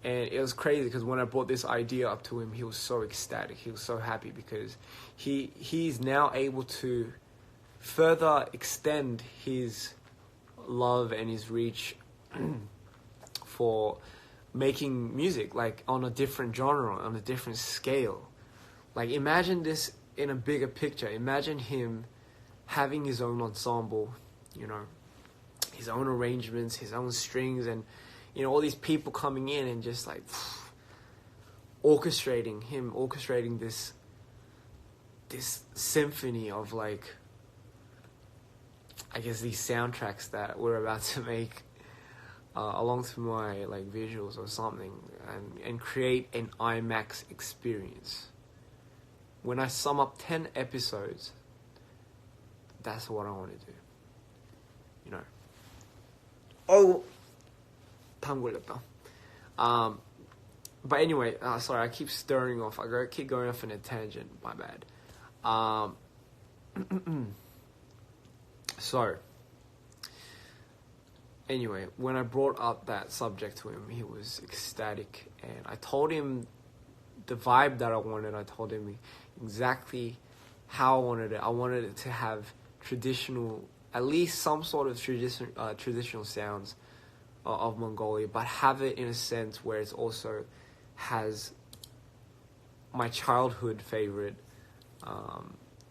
And it was crazy because when I brought this idea up to him, he was so ecstatic. He was so happy because he's now able to further extend his love and his reach for making music, like on a different genre, on a different scale. Like imagine this in a bigger picture. Imagine him having his own ensemble, you know, his own arrangements, his own strings, and you know, all these people coming in and just like orchestrating this symphony of like, I guess, these soundtracks that we're about to make along to my like visuals or something, and create an IMAX experience. When I sum up 10 episodes, that's what I want to do. You know. Oh, tongue 걸렸다. But anyway, sorry, I keep stirring off. I keep going off on a tangent. My bad. So, anyway, when I brought up that subject to him, he was ecstatic, and I told him the vibe that I wanted. I told him exactly how I wanted it. I wanted it to have traditional, at least some sort of traditional sounds of Mongolia, but have it in a sense where it also has my childhood favorite,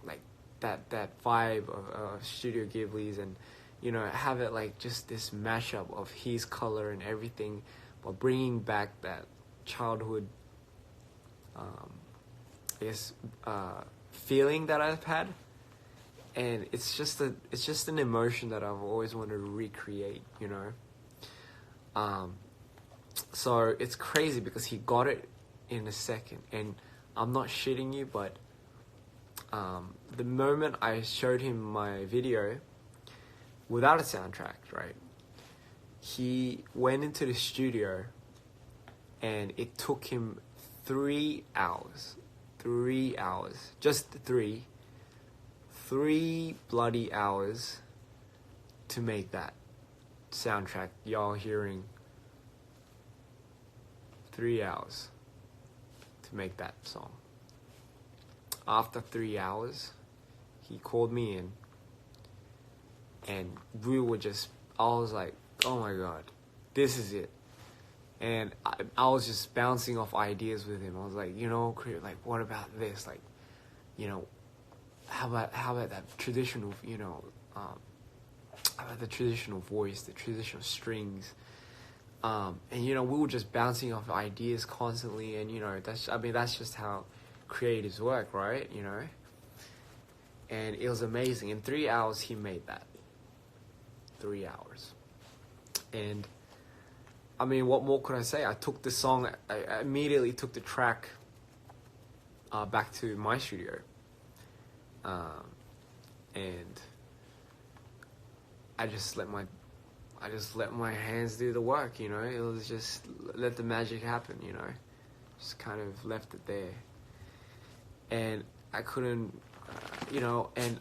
like that vibe of Studio Ghibli's, and you know, have it like just this mashup of his color and everything, but bringing back that childhood, I guess, feeling that I've had, and it's just an emotion that I've always wanted to recreate, you know. So it's crazy because he got it in a second, and I'm not shitting you, but the moment I showed him my video without a soundtrack, right, he went into the studio, and it took him 3 hours, just three bloody hours to make that soundtrack y'all hearing. 3 hours to make that song. After 3 hours, he called me in, and we were just, I was like, oh my god, this is it. And I was just bouncing off ideas with him. I was like, you know, like, what about this? Like, you know, how about that traditional, you know, how about the traditional voice, the traditional strings? And you know, we were just bouncing off ideas constantly, and you know, that's just how creatives work, right? You know, and it was amazing. In 3 hours, he made that. 3 hours, and I mean, what more could I say? I took the song, I immediately took the track back to my studio, and I just let my hands do the work, you know. It was just let the magic happen, you know. Just kind of left it there, and I couldn't, you know. And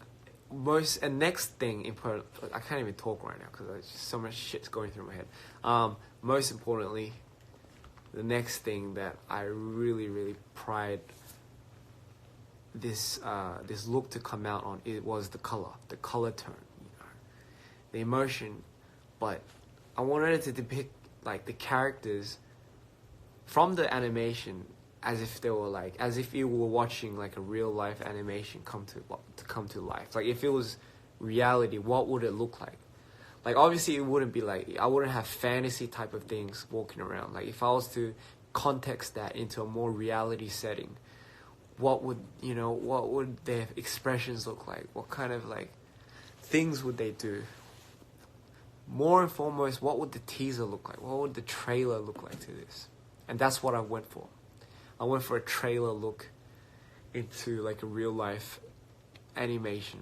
next thing important, I can't even talk right now because there's just so much shit's going through my head. Most importantly, the next thing that I really pride this look to come out on, it was the color tone, you know, the emotion. But I wanted it to depict like the characters from the animation as if they were like, as if you were watching like a real life animation come to life. Like if it was reality, what would it look like? Like obviously it wouldn't be like, I wouldn't have fantasy type of things walking around. Like if I was to context that into a more reality setting, what would their expressions look like? What kind of like things would they do? More and foremost, what would the teaser look like? What would the trailer look like to this? And that's what I went for. I went for a trailer look into like a real life animation,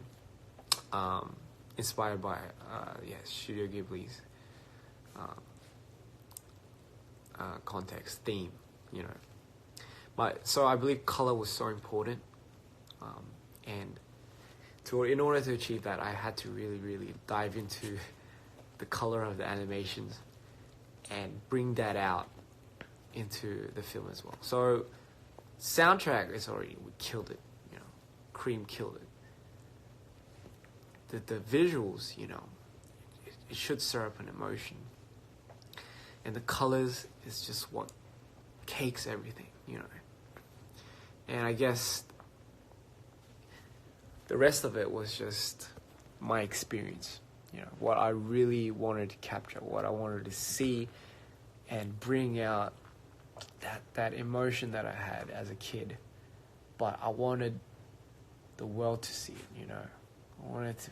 inspired by Studio Ghibli's context, theme, you know. But so I believe color was so important, and in order to achieve that, I had to really dive into the color of the animations and bring that out into the film as well. So soundtrack is already, we killed it, you know, Cream killed it. The visuals, you know, it should stir up an emotion, and the colors is just what cakes everything, you know. And I guess the rest of it was just my experience, you know, what I really wanted to capture, what I wanted to see and bring out that emotion that I had as a kid. But I wanted the world to see it, you know.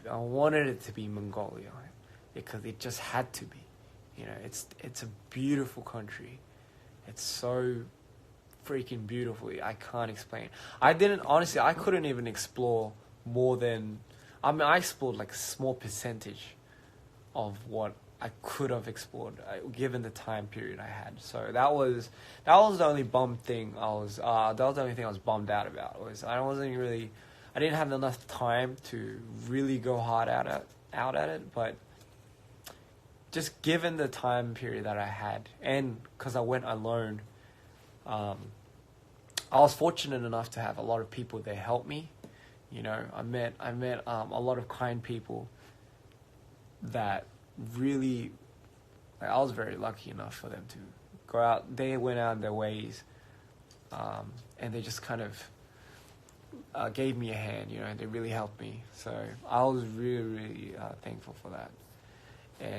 I wanted it to be Mongolia, because it just had to be. You know, it's a beautiful country. It's so freaking beautiful. I can't explain. I couldn't even explore more than, I explored like a small percentage of what I could have explored given the time period I had. So that was the only that was the only thing I was bummed out about, was I didn't have enough time to really go hard out at it, but just given the time period that I had, and because I went alone, I was fortunate enough to have a lot of people that helped me. You know, I met a lot of kind people that really, I was very lucky enough for them to go out. They went out their ways, and they just kind of gave me a hand, you know, and they really helped me. So I was really, really thankful for that.